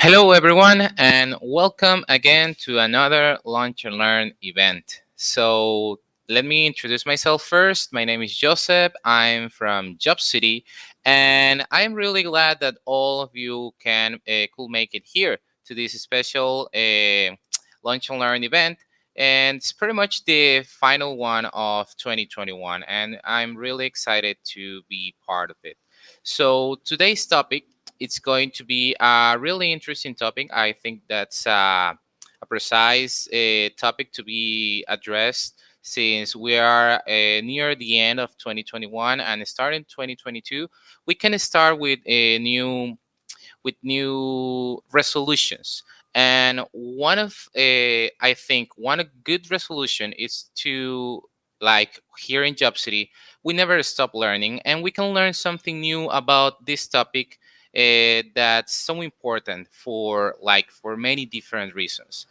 Hello, everyone, and welcome again to another Launch and Learn event. So, let me introduce myself first. My name is Joseph. I'm from Job City, and I'm really glad that all of you could make it here to this special Launch and Learn event. And it's pretty much the final one of 2021, and I'm really excited to be part of it. So, today's topic it's going to be a really interesting topic. I think that's a precise topic to be addressed since we are near the end of 2021 and starting 2022. We can start with new resolutions. And one of I think one good resolution is to like here in Job City, we never stop learning, and we can learn something new about this topic that's so important for many different reasons.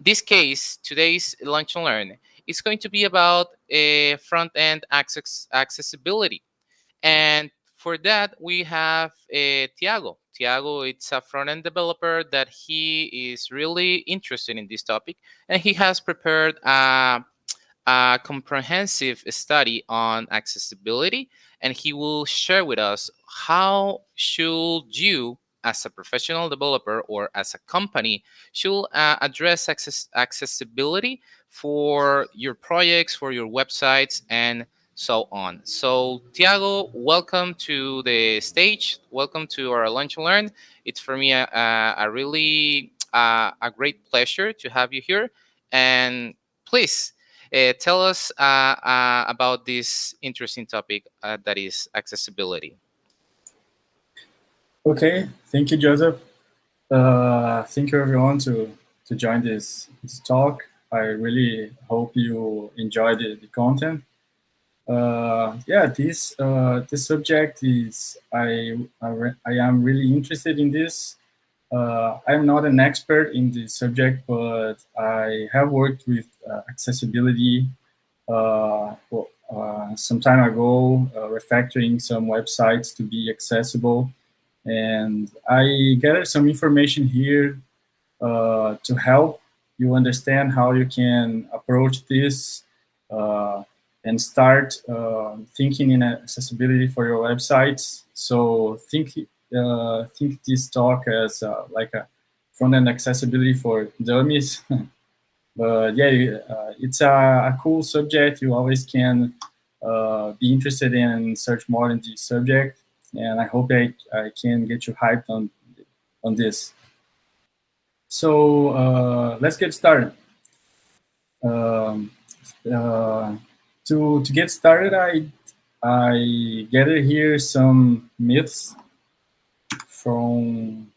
This case, today's Lunch and Learn is going to be about front end accessibility. And for that, we have Tiago. Tiago, it's a front end developer that he is really interested in this topic, and he has prepared a comprehensive study on accessibility, and he will share with us how should you as a professional developer or as a company should address accessibility for your projects, for your websites, and so on. So Tiago, welcome to the stage, welcome to our Lunch and Learn. It's for me a really a great pleasure to have you here, and please tell us about this interesting topic that is accessibility. Okay, thank you, Joseph. Thank you, everyone, to join this talk. I really hope you enjoy the content. Yeah, this subject is I am really interested in this. I'm not an expert in this subject, but I have worked with accessibility some time ago, refactoring some websites to be accessible. And I gathered some information here to help you understand how you can approach this and start thinking in accessibility for your websites. So think this talk as like a front-end accessibility for dummies. But yeah, it's a cool subject. You always can be interested in search more in this subject, and I hope I can get you hyped on this. So let's get started. Um, to get started, I gathered here some myths from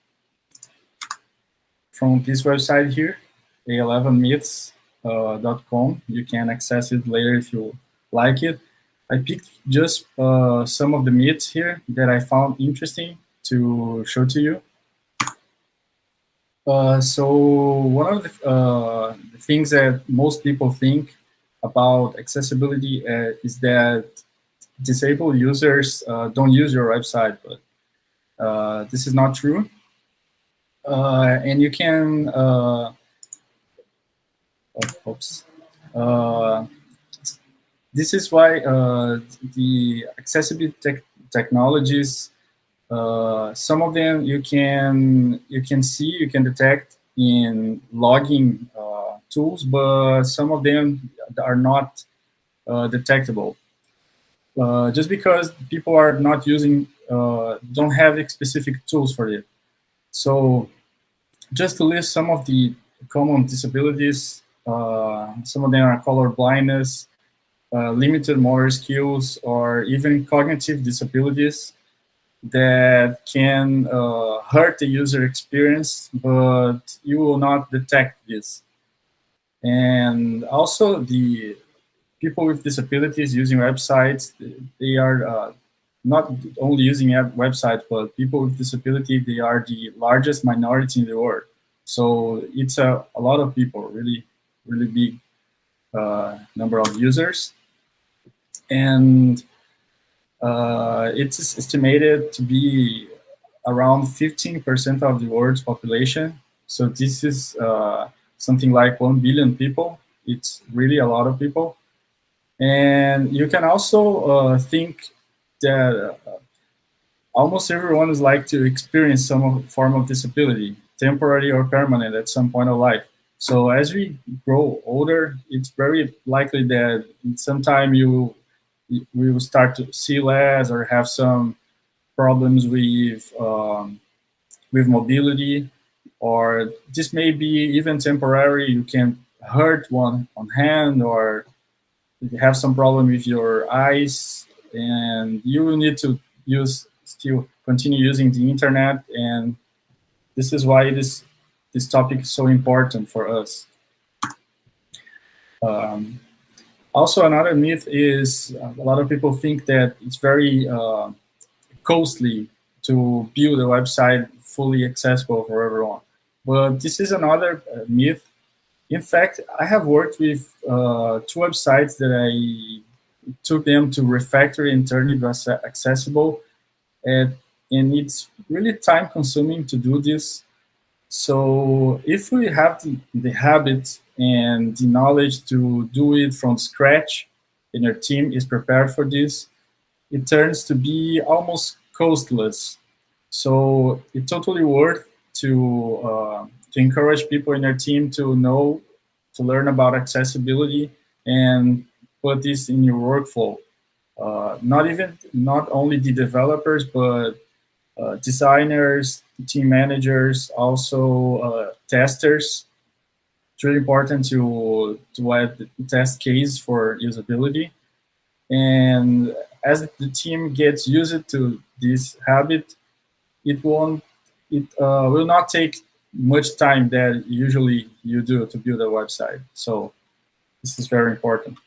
this website here, a11myths.com. You can access it later if you like it. I picked just some of the myths here that I found interesting to show to you. So one of the things that most people think about accessibility is that disabled users don't use your website, but this is not true. And you can, oops. This is why the accessibility technologies, some of them you can detect in logging tools, but some of them are not detectable. Just because people are not using, don't have specific tools for it. So just to list some of the common disabilities, some of them are color blindness, limited motor skills, or even cognitive disabilities that can hurt the user experience, but you will not detect this. And also the people with disabilities using websites, they are not only using websites, but people with disability, they are the largest minority in the world. So it's a lot of people, really, really big number of users. And it's estimated to be around 15% of the world's population. So this is something like 1 billion people. It's really a lot of people. And you can also think that almost everyone is like to experience some form of disability, temporary or permanent, at some point of life. So as we grow older, it's very likely that sometime we will start to see less or have some problems with mobility, or this may be even temporary. You can hurt one hand, or you have some problem with your eyes, and you will need to use still continue using the internet. And this is why this topic is so important for us. Um, Also, another myth is a lot of people think that it's very costly to build a website fully accessible for everyone. But this is another myth. In fact, I have worked with two websites that I took them to refactor and turn it accessible, and it's really time consuming to do this. So if we have the habit and the knowledge to do it from scratch, and your team is prepared for this, it turns to be almost costless. So it's totally worth to encourage people in your team to know, to learn about accessibility and put this in your workflow. Not only the developers, but designers, team managers, also testers. It's really important to add the test case for usability. And as the team gets used to this habit, it won't it will not take much time that usually you do to build a website. So this is very important.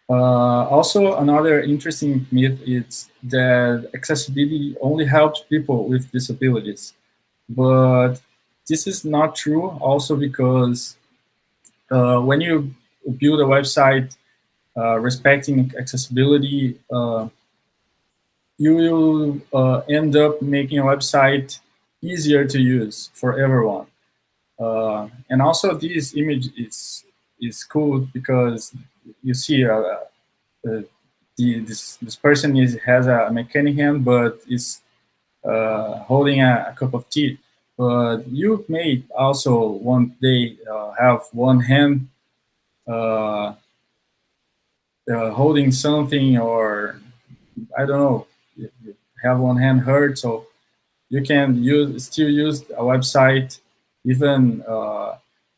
Also, another interesting myth is that accessibility only helps people with disabilities, but this is not true. Also, because when you build a website respecting accessibility, you will end up making a website easier to use for everyone. And also, this image is cool because you see this person has a mechanic hand, but is holding a cup of tea. But you may also one day have one hand uh, holding something, or I don't know, you have one hand hurt, so you can still use a website even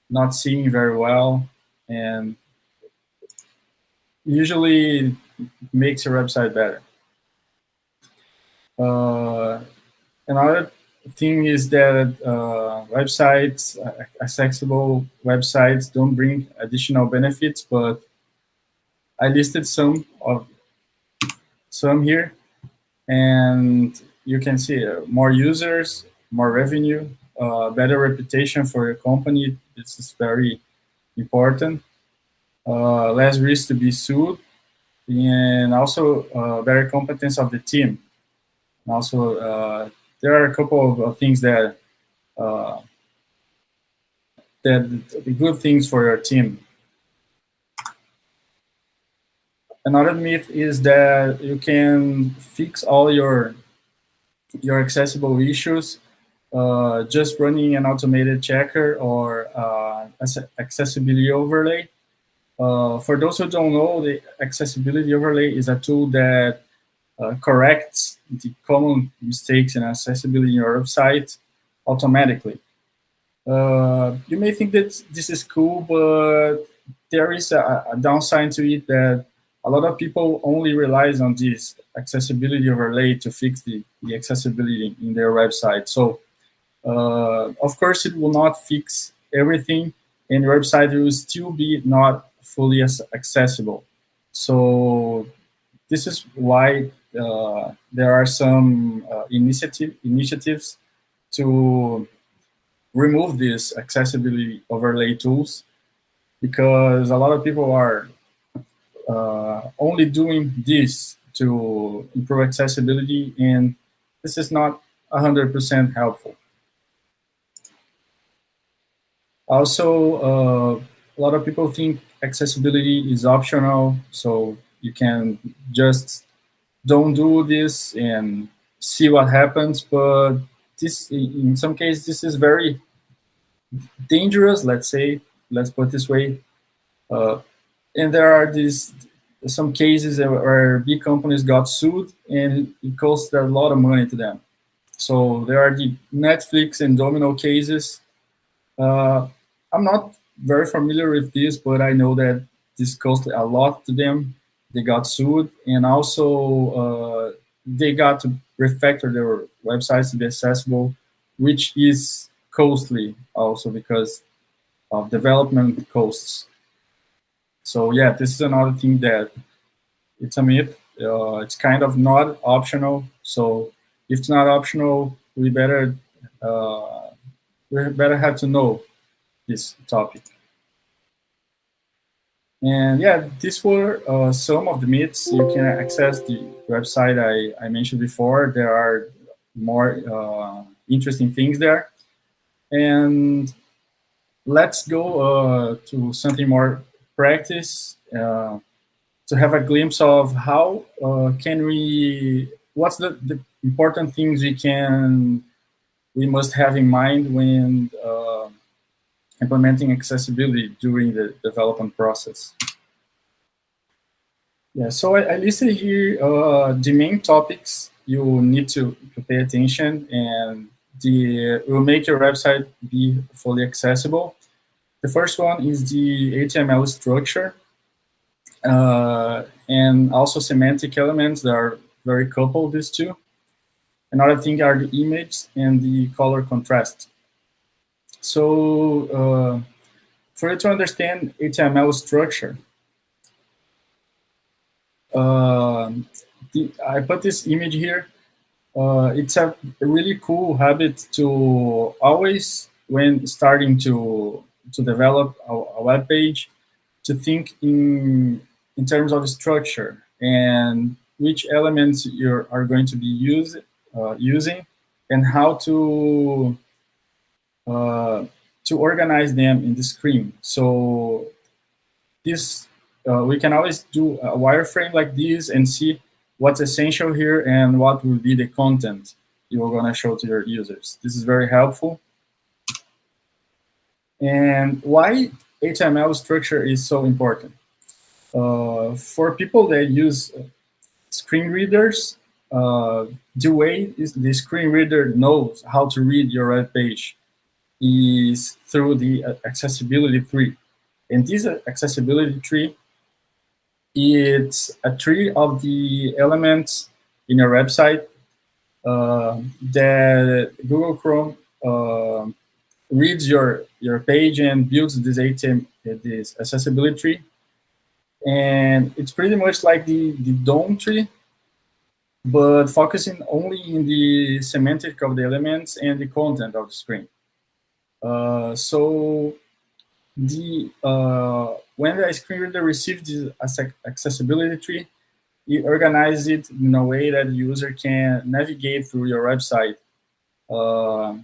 not seeing very well, and usually makes your website better. Uh, Another thing is that accessible websites don't bring additional benefits, but I listed some here, and you can see more users, more revenue, better reputation for your company. This is very important. Less risk to be sued, and also better competence of the team. And also, there are a couple of things uh, that the good things for your team. Another myth is that you can fix all your accessible issues just running an automated checker or accessibility overlay. For those who don't know, the accessibility overlay is a tool that corrects the common mistakes in accessibility in your website automatically. You may think that this is cool, but there is a downside to it, that a lot of people only relies on this accessibility overlay to fix the accessibility in their website. So, of course, it will not fix everything, and your website will still be not fully accessible. So, this is why there are some initiatives to remove these accessibility overlay tools, because a lot of people are only doing this to improve accessibility, and this is not 100% helpful. Also, a lot of people think accessibility is optional, so you can just don't do this and see what happens. But this, in some cases, this is very dangerous. Let's say, let's put it this way. Uh, and there are these some cases where big companies got sued, and it cost a lot of money to them. So there are the Netflix and Domino cases. Uh, I'm not very familiar with this, but I know that this cost a lot to them. They got sued, and also they got to refactor their websites to be accessible, which is costly also because of development costs. So yeah, this is another thing that it's a myth. It's kind of not optional. So if it's not optional, uh, we better have to know this topic. And yeah, these were some of the myths. You can access the website I mentioned before. There are more interesting things there. And let's go to something more practice to have a glimpse of how can we, what's the important things we must have in mind when implementing accessibility during the development process. Yeah, so I listed here the main topics you need to pay attention and the will make your website be fully accessible. The first one is the HTML structure and also semantic elements that are very coupled, these two. Another thing are the image and the color contrast. So for you to understand HTML structure, uh, I put this image here. It's a really cool habit to always, when starting to develop a web page, to think in terms of structure and which elements you are going to be using, and how uh, to organize them in the screen. So this we can always do a wireframe like this and see what's essential here and what will be the content you're going to show to your users. This is very helpful. And why HTML structure is so important? For people that use screen readers, the way the screen reader knows how to read your web page is through the accessibility tree. And this accessibility tree, it's a tree of the elements in your website that Google Chrome reads your page and builds this ATM, this accessibility tree. And it's pretty much like the DOM tree, but focusing only in the semantic of the elements and the content of the screen. So the when the screen reader receives this accessibility tree, you organize it in a way that the user can navigate through your website uh,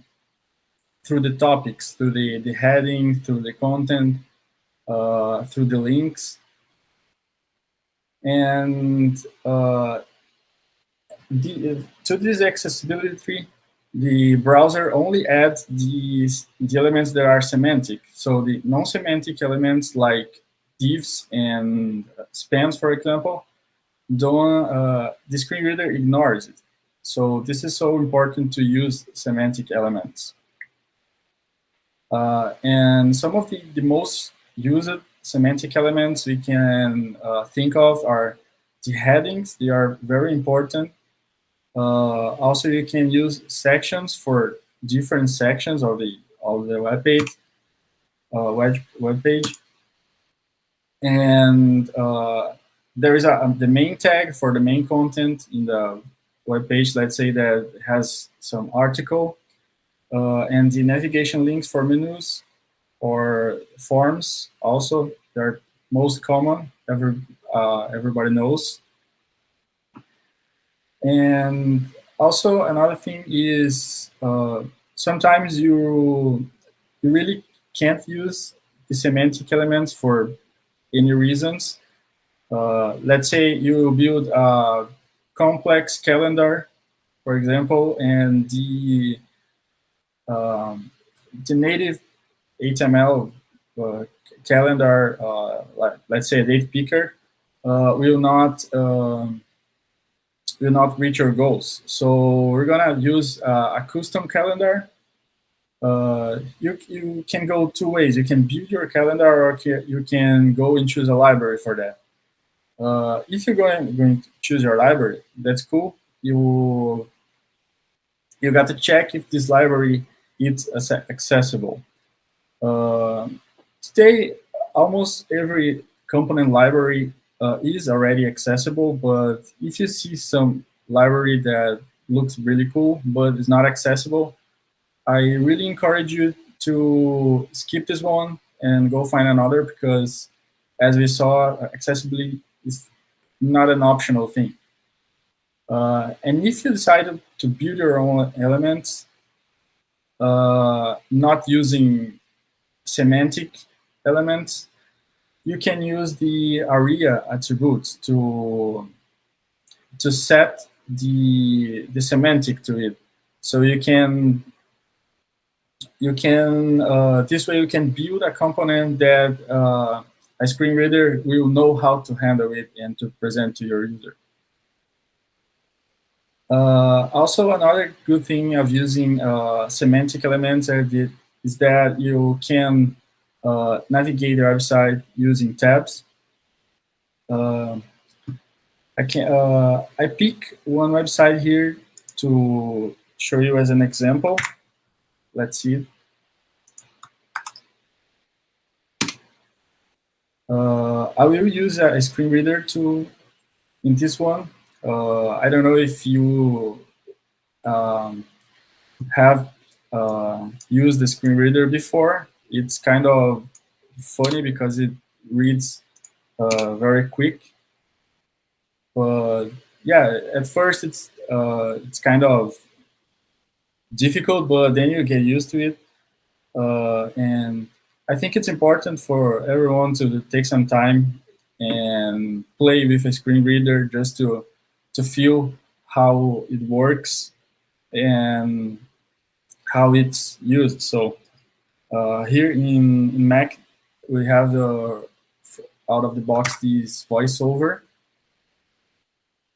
through the topics, through the heading, through the content, through the links. And to this accessibility tree, the browser only adds the elements that are semantic. So the non-semantic elements like divs and spans, for example, don't the screen reader ignores it. So this is so important to use semantic elements. And some of the most used semantic elements we can think of are the headings. They are very important. Also, you can use sections for different sections of the web page. Web page, and there is the main tag for the main content in the web page. Let's say that has some article, and the navigation links for menus or forms. Also, they're most common. Everybody knows. And Also, another thing is sometimes you really can't use the semantic elements for any reasons. Let's say you build a complex calendar, for example, and um, the native HTML calendar, let's say a date picker, will not reach your goals. So we're gonna use a custom calendar. You can go two ways. You can build your calendar, or you can go and choose a library for that. If you're going to choose your library, that's cool. You got to check if this library is accessible. Uh, Today, almost every component library is already accessible, but if you see some library that looks really cool but is not accessible, I really encourage you to skip this one and go find another, because as we saw, accessibility is not an optional thing. And if you decided to build your own elements, not using semantic elements, you can use the area attributes to set the semantic to it. So you can this way you can build a component that a screen reader will know how to handle it and to present to your user. Also, another good thing of using semantic elements is that you can navigate the website using tabs. Uh, I pick one website here to show you as an example. Let's see it. I will use a screen reader to in this one. I don't know if you um, have used the screen reader before. It's kind of funny because it reads very quick, but yeah, at first it's kind of difficult, but then you get used to it. And I think it's important for everyone to take some time and play with a screen reader just to feel how it works and how it's used. So here in Mac, we have the out of the box this voiceover.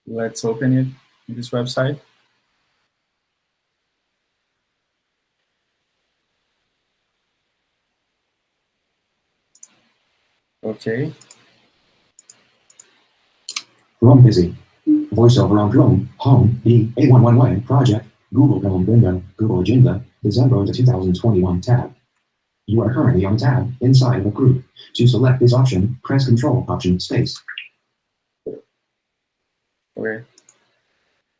Let's open it in this website. Okay. Chrome busy. Voiceover on Chrome. Home. B. A111 project. Google Chrome window. Google Agenda. December 2021 tab. You are currently on tab inside of a group. To select this option, press Control Option Space. Okay.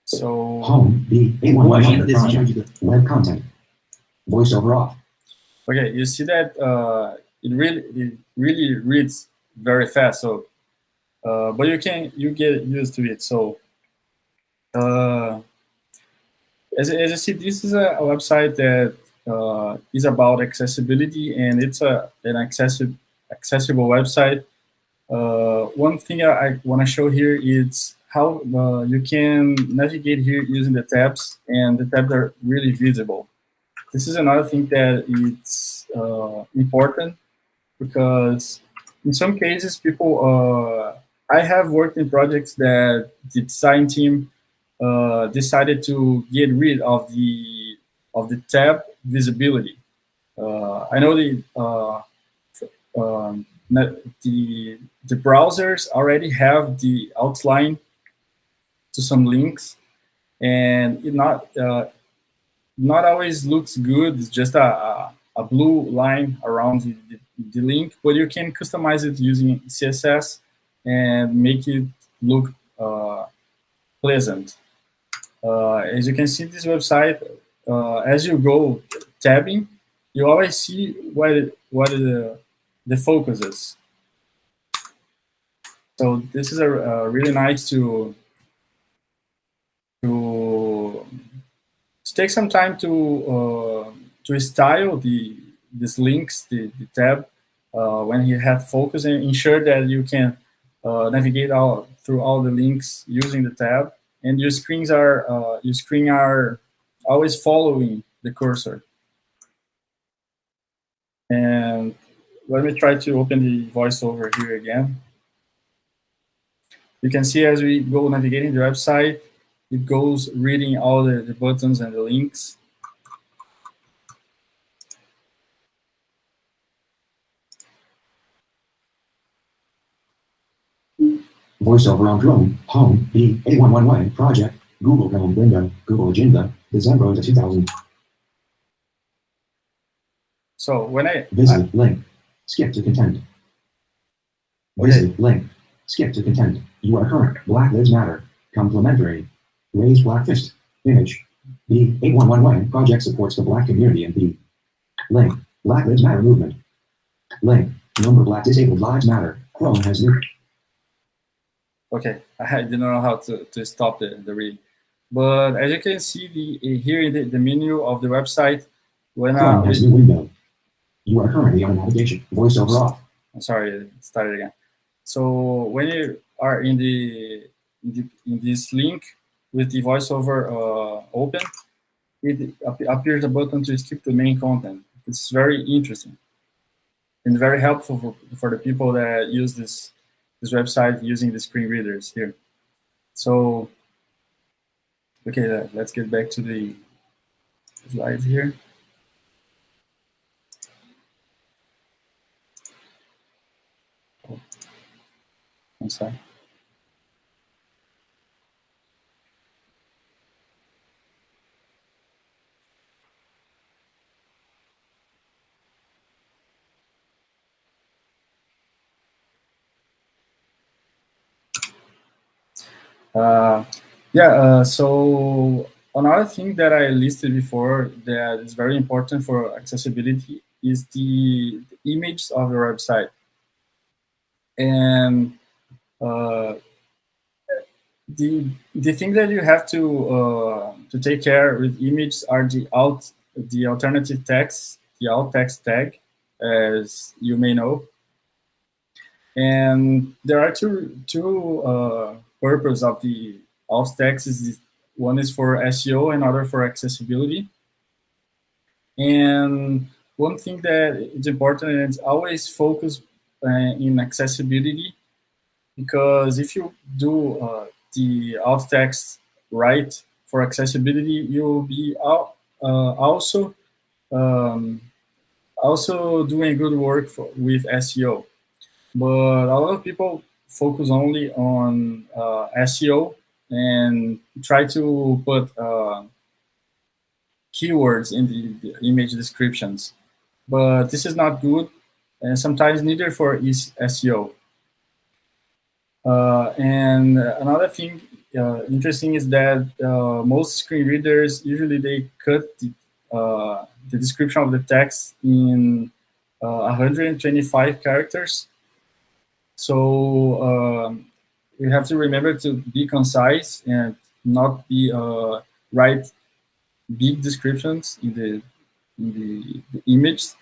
So Home. B. A111 project. Web content. Voiceover off. okay, you see that it really reads very fast. So but you get used to it. So uh, as I see, this is a website that is about accessibility, and it's an accessible website. One thing I want to show here is how you can navigate here using the tabs, and the tabs are really visible. This is another thing that it's important, because in some cases I have worked in projects that the design team decided to get rid of the tab visibility. I know the the browsers already have the outline to some links, and not always looks good. It's just a blue line around the link, but you can customize it using CSS and make it look pleasant. As you can see, this website, as you go tabbing, you always see what the focus is. So this is a really nice to take some time to style these links, the tab, when you have focus, and ensure that you can navigate through all the links using the tab, and your screen are always following the cursor. And let me try to open the voiceover here again. You can see as we go navigating the website, it goes reading all the buttons and the links. VoiceOver on Chrome, Home, B, A11Y, Project, Google Chrome window, Google Agenda, December 2000. So when I Visit link, skip to content. Visit link, skip to content. You are current. Black Lives Matter. Complimentary. Raise Black Fist. Image. B, 811Y, Project supports the Black community and B. Link, Black Lives Matter movement. Link, number Black disabled lives matter. Chrome has new. Okay, I didn't know how to stop the reading. But as you can see here in the menu of the website, when Chrome has new window. You are currently on navigation. VoiceOver off. I'm sorry, it started again. So when you are in this link with the voiceover open, it appears a button to skip the main content. It's very interesting and very helpful for the people that use this website using the screen readers here. So, okay, let's get back to the slides here. Oh, I'm sorry. So another thing that I listed before that is very important for accessibility is the image of your website. And the thing that you have to take care with images are the alternative text, the alt text tag, as you may know. And there are two purposes of the alt text. One is for SEO and other for accessibility. And one thing that is important is always focus in accessibility, because if you do the alt text right for accessibility, you will be also doing good work with SEO. But a lot of people focus only on SEO and try to put keywords in the image descriptions. But this is not good, and sometimes neither for SEO. And another thing interesting is that most screen readers usually they cut the description of the text in 125 characters. So you have to remember to be concise and not be write big descriptions in the image.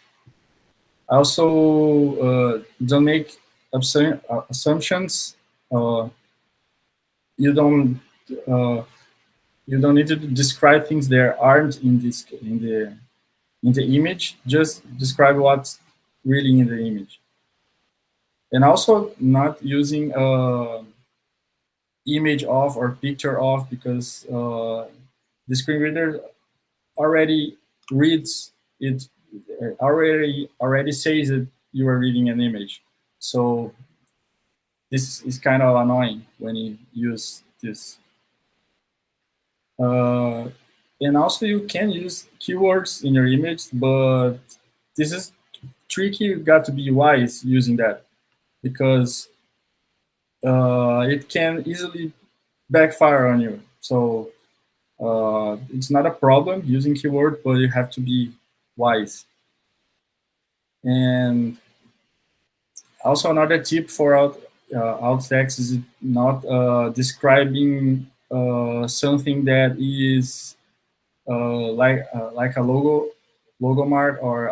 Also, don't make assumptions. You don't need to describe things that aren't in the image. Just describe what's really in the image. And also not using image off or picture off, because the screen reader already reads it, already says that you are reading an image. So this is kind of annoying when you use this. And also you can use keywords in your image, but this is tricky. You got to be wise using that, because it can easily backfire on you. So it's not a problem using keyword, but you have to be wise. And also another tip for alt text is not describing something that is like a logo mark, or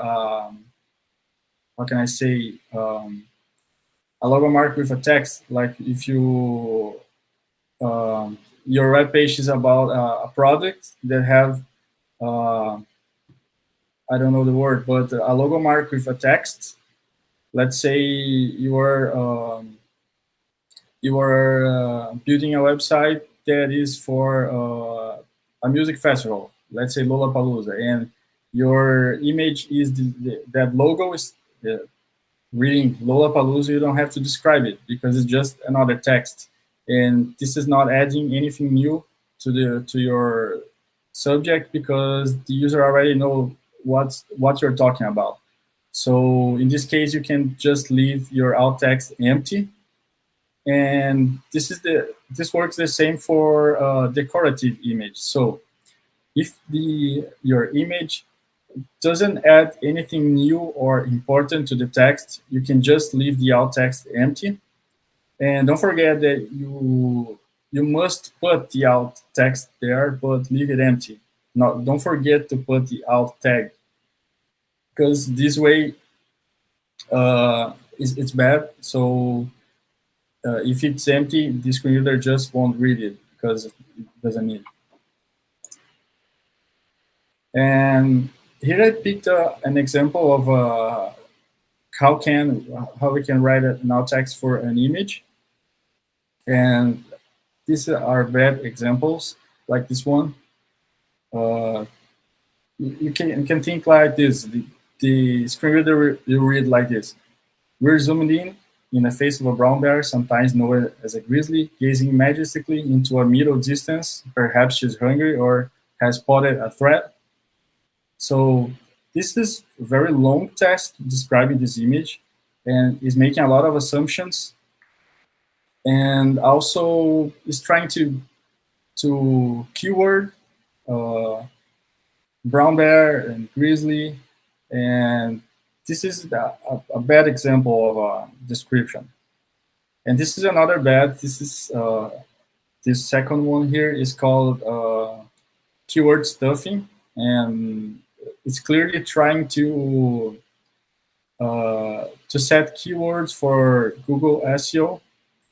how can I say, a logo mark with a text. Like if your web page is about a product that have uh, I don't know the word, but a logo mark with a text. Let's say you are building a website that is for a music festival. Let's say Lollapalooza, and your image is that logo is reading Lollapalooza. You don't have to describe it because it's just another text, and this is not adding anything new to your subject because the user already know what you're talking about. So in this case, you can just leave your alt text empty, and this works the same for decorative image. So if your image doesn't add anything new or important to the text, you can just leave the alt text empty. And don't forget that you must put the alt text there, but leave it empty. No, don't forget to put the alt tag, because this way it's bad. So if it's empty, the screen reader just won't read it because it doesn't need it. And here I picked an example of how we can write an alt text for an image. And these are bad examples, like this one. Uh, you can think like this. The screen reader will read like this. We're zoomed in the face of a brown bear, sometimes known as a grizzly, gazing majestically into a middle distance. Perhaps she's hungry or has spotted a threat. So this is a very long text describing this image and is making a lot of assumptions, and also is trying to keyword uh, brown bear and grizzly, and this is a bad example of a description. And this is another bad. This second one here is called keyword stuffing, and it's clearly trying to set keywords for Google SEO,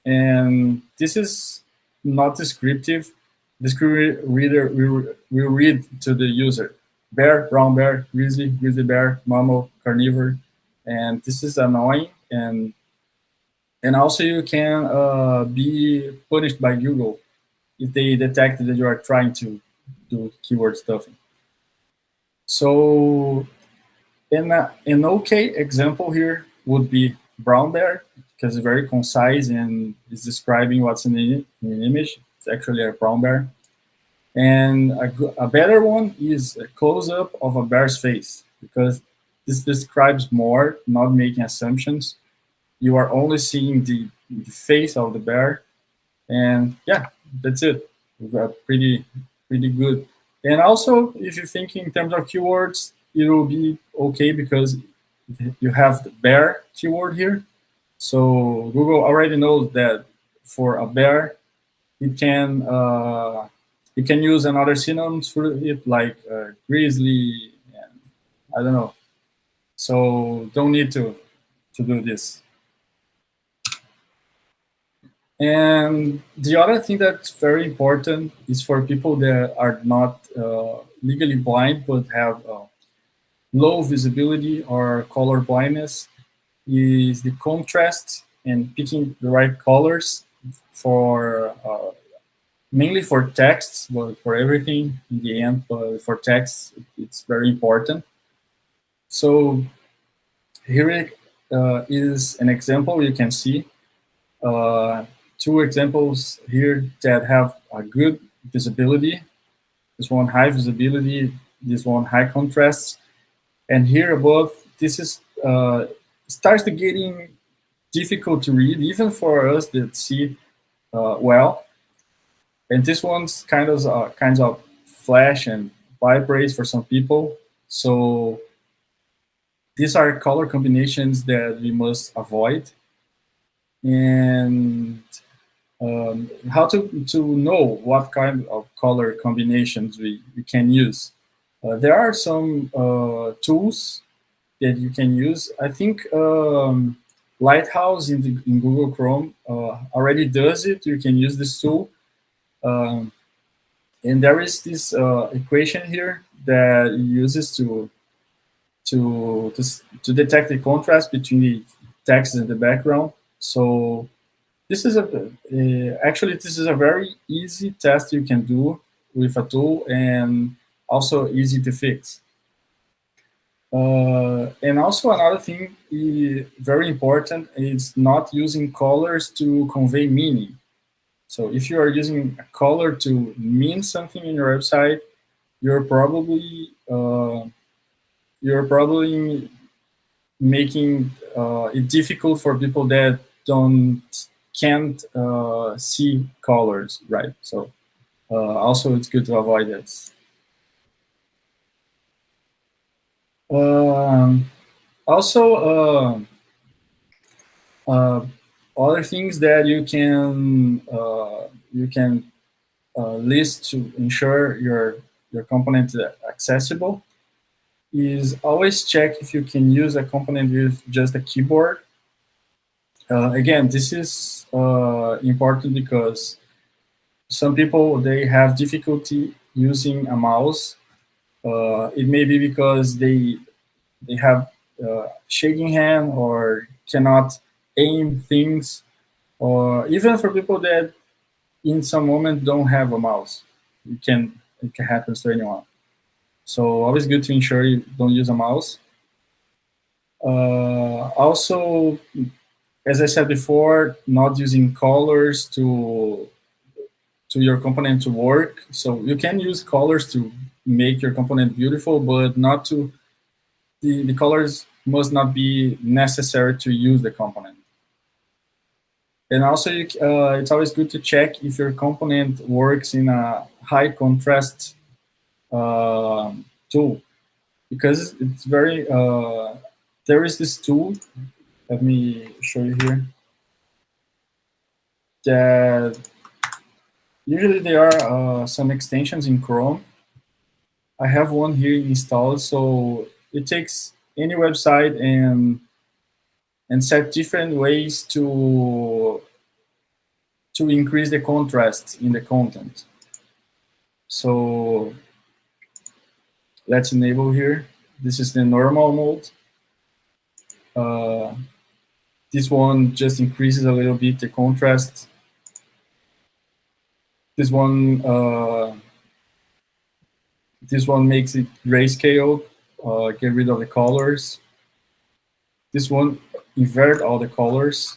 and this is not descriptive. The screen reader will read to the user: bear, brown bear, grizzly, grizzly bear, mammal, carnivore, and this is annoying. And also you can be punished by Google if they detect that you are trying to do keyword stuffing. So an okay example here would be brown bear, because it's very concise and is describing what's in the image. It's actually a brown bear. And a better one is a close-up of a bear's face, because this describes more, not making assumptions. You are only seeing the face of the bear, and yeah, that's it. We got pretty good. And also, if you think in terms of keywords, it will be okay because you have the bear keyword here. So Google already knows that for a bear, it can use another synonyms for it, like grizzly, and I don't know. So don't need to do this. And the other thing that's very important is for people that are not legally blind but have low visibility or color blindness, is the contrast and picking the right colors for mainly for texts, but for everything in the end. But for texts, it's very important. So here is an example you can see. Two examples here that have a good visibility. This one high visibility, this one high contrast. And here above, this is starts to getting difficult to read, even for us that see well. And this one's kinds of flash and vibrates for some people. So these are color combinations that we must avoid. And How to know what kind of color combinations we can use. There are some tools that you can use. I think Lighthouse in Google Chrome already does it. You can use this tool. Um, and there is this equation here that uses to detect the contrast between the text and the background. So this is actually this is a very easy test you can do with a tool, and also easy to fix. And also another thing very important is not using colors to convey meaning. So if you are using a color to mean something in your website, you're probably uh, you're probably making it difficult for people that don't can't see colors, right? So also it's good to avoid this. Um, Also, uh, other things that you can list to ensure your component is accessible is always check if you can use a component with just a keyboard. Again, this is important because some people they have difficulty using a mouse. It may be because they have shaking hand or cannot aim things, or even for people that in some moment don't have a mouse. It can happen to anyone. So always good to ensure you don't use a mouse. Also, as I said before, not using colors to your component to work. So you can use colors to make your component beautiful, but not to the colors must not be necessary to use the component. And also, it's always good to check if your component works in a high contrast tool, because it's very. There is this tool. Let me show you here. That usually there are some extensions in Chrome. I have one here installed, so it takes any website and set different ways to increase the contrast in the content. So let's enable here. This is the normal mode. This one just increases a little bit the contrast. This one makes it grayscale, get rid of the colors. This one invert all the colors.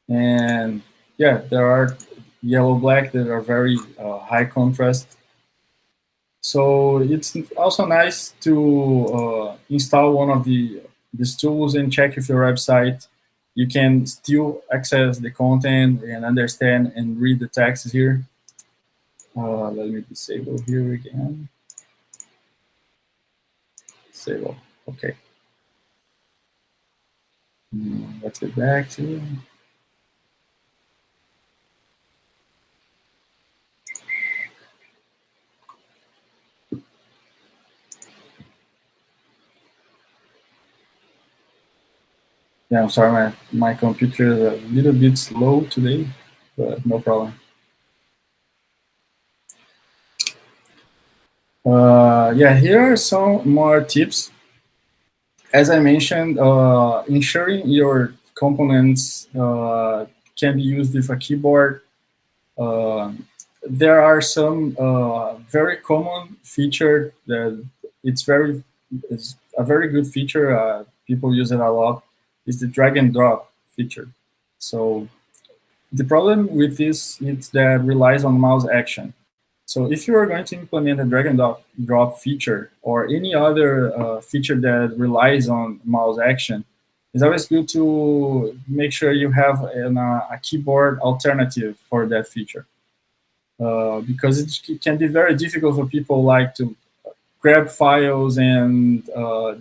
And yeah, there are yellow black that are very high contrast. So it's also nice to install one of these tools and check if your website you can still access the content and understand and read the text here. Let me disable here again. Disable. Okay. Let's get back to. Yeah, I'm sorry, my computer is a little bit slow today, but no problem. Yeah, here are some more tips. As I mentioned, ensuring your components can be used with a keyboard. There are some very common feature that it's a very good feature. People use it a lot. Is the drag and drop feature. So the problem with this is that it relies on mouse action. So if you are going to implement a drag and drop feature or any other feature that relies on mouse action, it's always good to make sure you have a keyboard alternative for that feature. Because it can be very difficult for people like to grab files and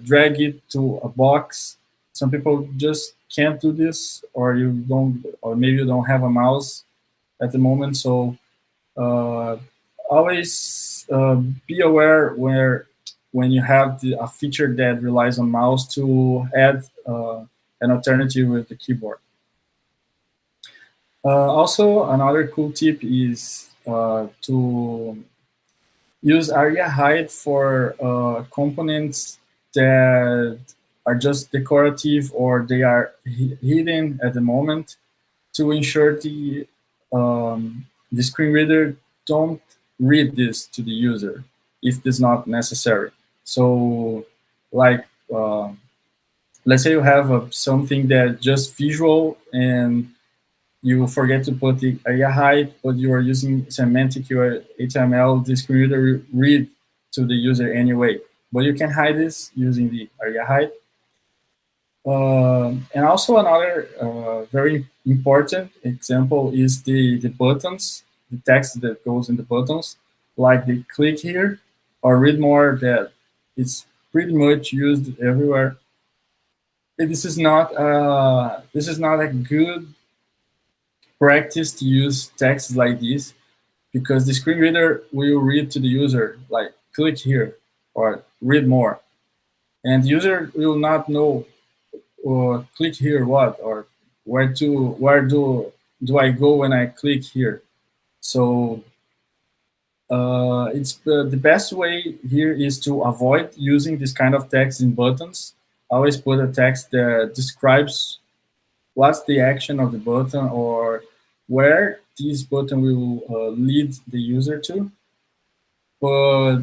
drag it to a box. Some people just can't do this, or you don't, or maybe you don't have a mouse at the moment. So uh, always be aware where when you have a feature that relies on mouse to add an alternative with the keyboard. Also, another cool tip is to use area hide for components that are just decorative or they are hidden at the moment to ensure the screen reader don't read this to the user if it's not necessary. So, like, let's say you have something that just visual and you forget to put the area height, but you are using semantic HTML, the screen reader will read to the user anyway. But you can hide this using the area height. And also another very important example is the buttons, the text that goes in the buttons, like the click here or read more that it's pretty much used everywhere. This is not a good practice to use text like this because the screen reader will read to the user like click here or read more, and the user will not know or click here what or where do I go when I click here. So it's the best way here is to avoid using this kind of text in buttons. Always put a text that describes what's the action of the button or where this button will lead the user to. But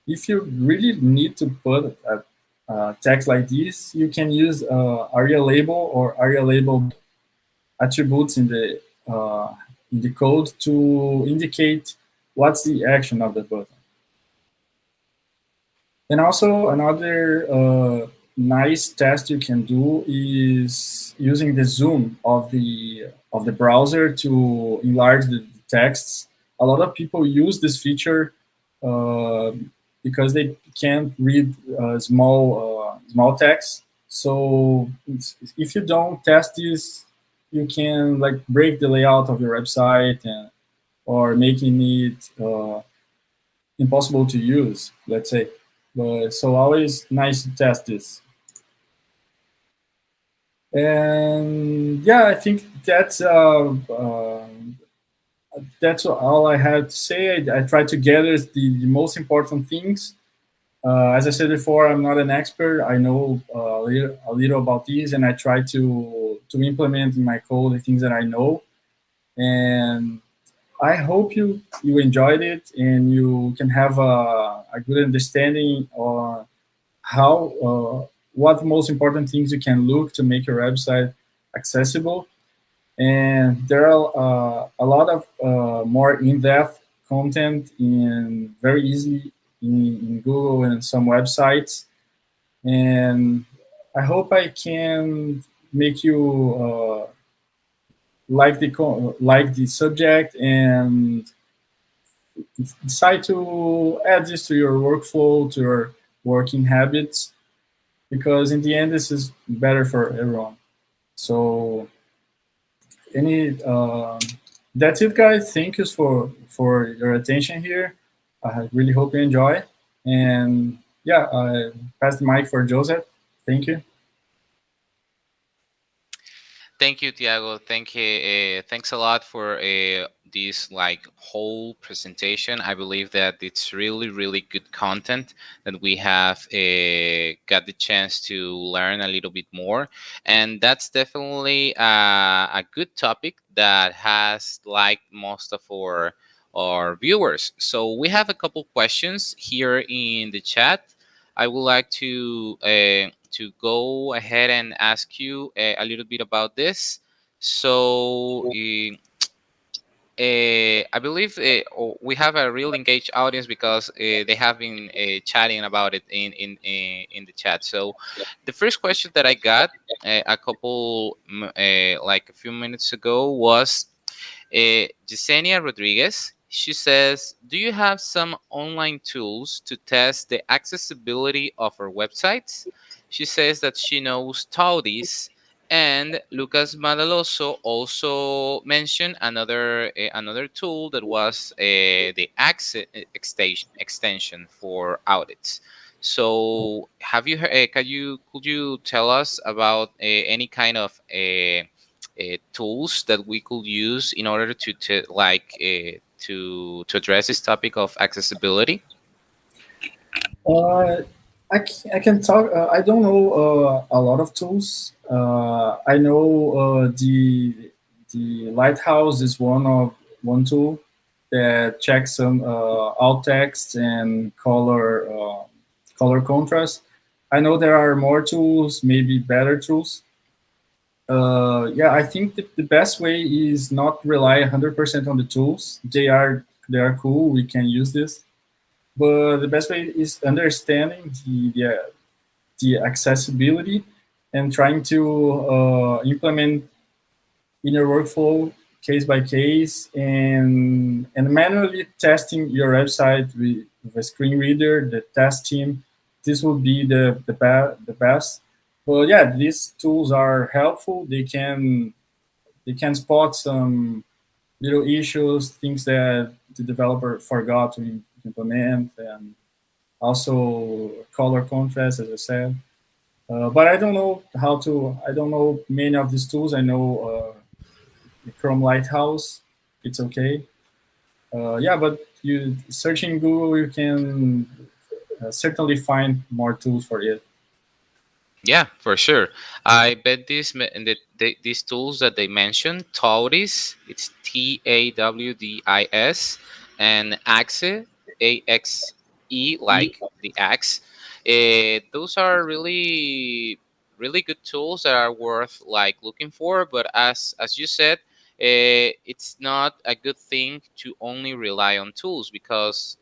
if you really need to put a text like this, you can use aria label or aria label attributes in the code to indicate what's the action of the button. And also another nice test you can do is using the zoom of the browser to enlarge the texts. A lot of people use this feature uh, because they can't read small text. So if you don't test this, you can like break the layout of your website and or making it impossible to use, let's say. But so always nice to test this. And yeah, I think that's all I had to say. I tried to gather the most important things. As I said before, I'm not an expert. I know a little about these, and I try to implement in my code the things that I know. And I hope you enjoyed it and you can have a good understanding on how what most important things you can look to make your website accessible. And there are a lot of more in-depth content in very easily in Google and some websites. And I hope I can make you like the subject and decide to add this to your workflow, to your working habits, because in the end, this is better for everyone. So, any that's it, guys. Thank you for your attention here. I really hope you enjoy. And yeah, I pass the mic for Joseph. Thank you. Thank you, Tiago. Thank you. Thanks a lot for this like whole presentation. I believe that it's really, really good content that we have got the chance to learn a little bit more, and that's definitely a good topic that has liked most of our viewers. So we have a couple questions here in the chat. I would like to go ahead and ask you a little bit about this. So, I believe we have a real engaged audience because they have been chatting about it in the chat. So, the first question that I got a couple like a few minutes ago was Yesenia Rodriguez. She says, "Do you have some online tools to test the accessibility of our websites?" She says that she knows Taudis And Lucas Madaloso also mentioned another tool that was the access extension for audits. So, have you could you tell us about any kind of tools that we could use in order to address this topic of accessibility? Uh, I can talk. I don't know a lot of tools. I know the Lighthouse is one tool that checks some alt text and color contrast. I know there are more tools, maybe better tools. Yeah, I think the best way is not rely 100% on the tools. They are cool. We can use this, but the best way is understanding the accessibility and trying to implement in your workflow case by case and manually testing your website with a screen reader, the test team. This will be the best. But yeah, these tools are helpful. They can spot some little issues, things that the developer forgot to implement, and also color contrast, as I said. But I don't know how to. I don't know many of these tools. I know the Chrome Lighthouse. It's okay. Yeah, but you searching Google, you can certainly find more tools for it. Yeah, for sure. I bet these tools that they mentioned, Taudis, it's Tawdis, and Axe, AXE, like the axe. Those are really good tools that are worth like looking for. But as you said, it's not a good thing to only rely on tools because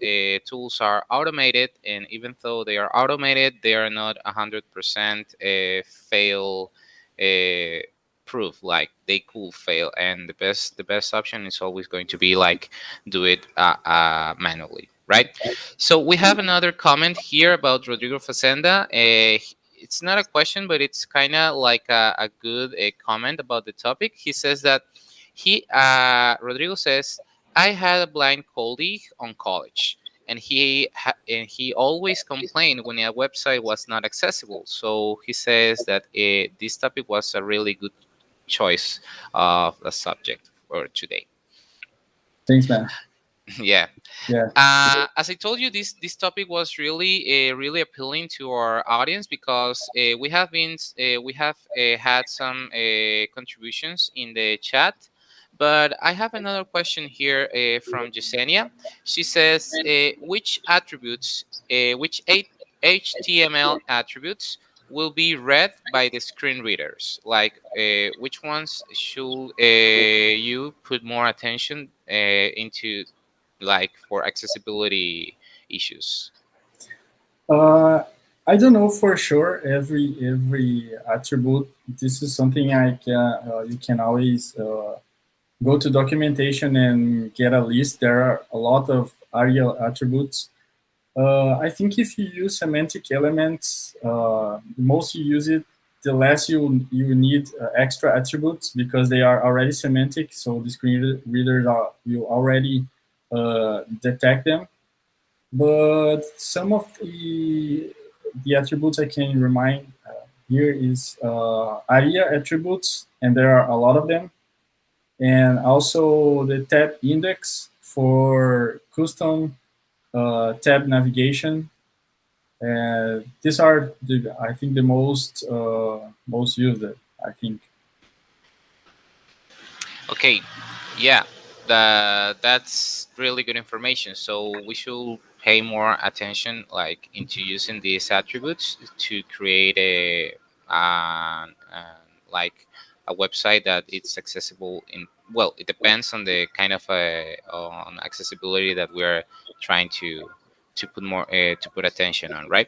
tools are automated, and even though they are automated, they are not 100% fail uh, proof. Like they could fail, and the best option is always going to be like do it manually, right? So we have another comment here about Rodrigo Facenda. It's not a question, but it's kind of like a good comment about the topic. He says that Rodrigo says, I had a blind colleague on college, and he always complained when a website was not accessible. So he says that this topic was a really good choice of a subject for today. Thanks, man. Yeah. Yeah. As I told you, this topic was really appealing to our audience because we have had some contributions in the chat, but I have another question here from Yesenia. She says, which HTML attributes will be read by the screen readers? Like, which ones should you put more attention into, like for accessibility issues? Uh, I don't know for sure every attribute. This is something you can always go to documentation and get a list. There are a lot of ARIA attributes. I think if you use semantic elements, the most you use it, the less you need extra attributes because they are already semantic. So the screen readers are you already detect them. But some of the attributes I can remind here is ARIA attributes, and there are a lot of them, and also the tab index for custom tab navigation. These are I think the most used. I think. Okay, yeah, that's really good information. So we should pay more attention, like into using these attributes to create like a website that it's accessible in. Well, it depends on the kind of on accessibility that we're trying to put more to put attention on, right?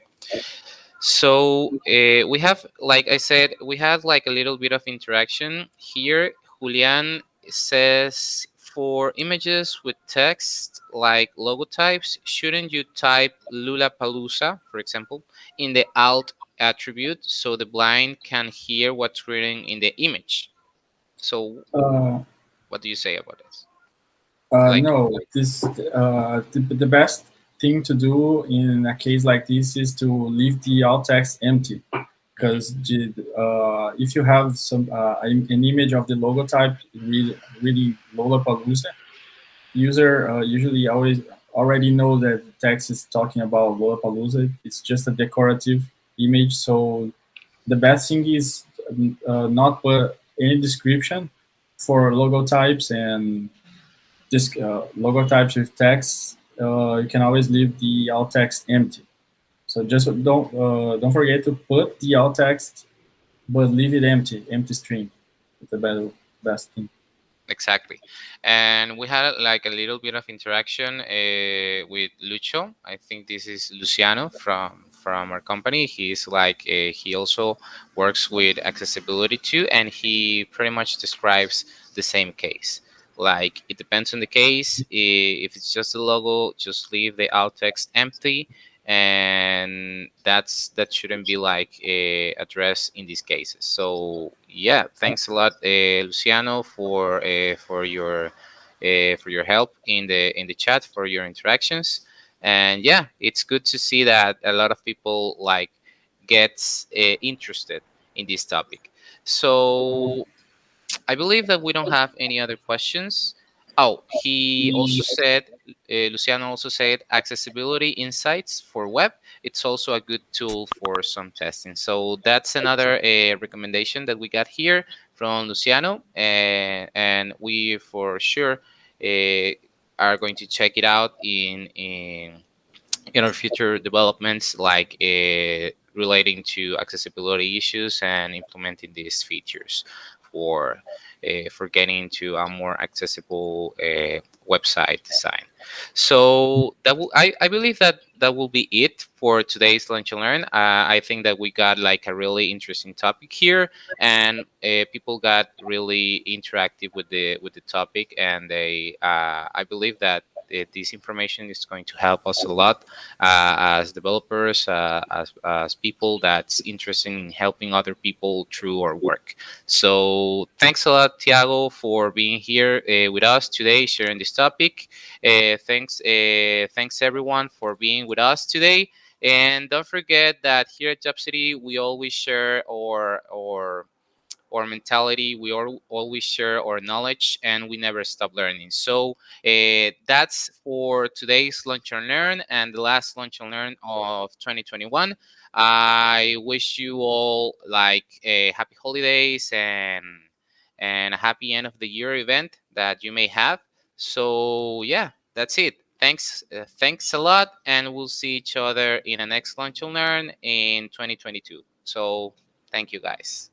So we have, like I said, we had like a little bit of interaction here. Julian says, for images with text like logotypes, shouldn't you type Lulapalooza, for example, in the Alt attribute so the blind can hear what's written in the image. So Uh, what do you say about this? Like, no, this the best thing to do in a case like this is to leave the alt text empty, mhm, because if you have an image of the logo type really Lollapalooza, user usually always already know that the text is talking about Lollapalooza. It's just a decorative image, so the best thing is not put any description for logo types, and just logo types with text. You can always leave the alt text empty. So just don't forget to put the alt text, but leave it empty, empty string. It's the best thing. exactly. And we had like a little bit of interaction with Lucho. I think this is Luciano from our company. He's like he also works with accessibility too, and he pretty much describes the same case. Like it depends on the case. If it's just a logo, just leave the alt text empty, and that shouldn't be like addressed in these cases. So yeah, thanks a lot, Luciano, for your help in the chat, for your interactions. And yeah, it's good to see that a lot of people like gets interested in this topic. So I believe that we don't have any other questions. Oh, he also said, Luciano also said, accessibility insights for web. It's also a good tool for some testing. So that's another recommendation that we got here from Luciano, and we for sure uh, are going to check it out in our future developments, like relating to accessibility issues and implementing these features for getting into a more accessible website design. So I believe that that will be it for today's lunch and learn. I think that we got like a really interesting topic here, and people got really interactive with the topic, and they I believe that this information is going to help us a lot as developers, as people that's interested in helping other people through our work. So thanks a lot, Tiago, for being here with us today, sharing this topic. Thanks everyone for being with us today. And don't forget that here at Job City, we always share our mentality. We always share our knowledge, and we never stop learning. So that's for today's Lunch and Learn and the last Lunch and Learn of 2021. I wish you all like a happy holidays and a happy end of the year event that you may have. So yeah, that's it. Thanks a lot, and we'll see each other in the next Lunch and Learn in 2022. So thank you guys.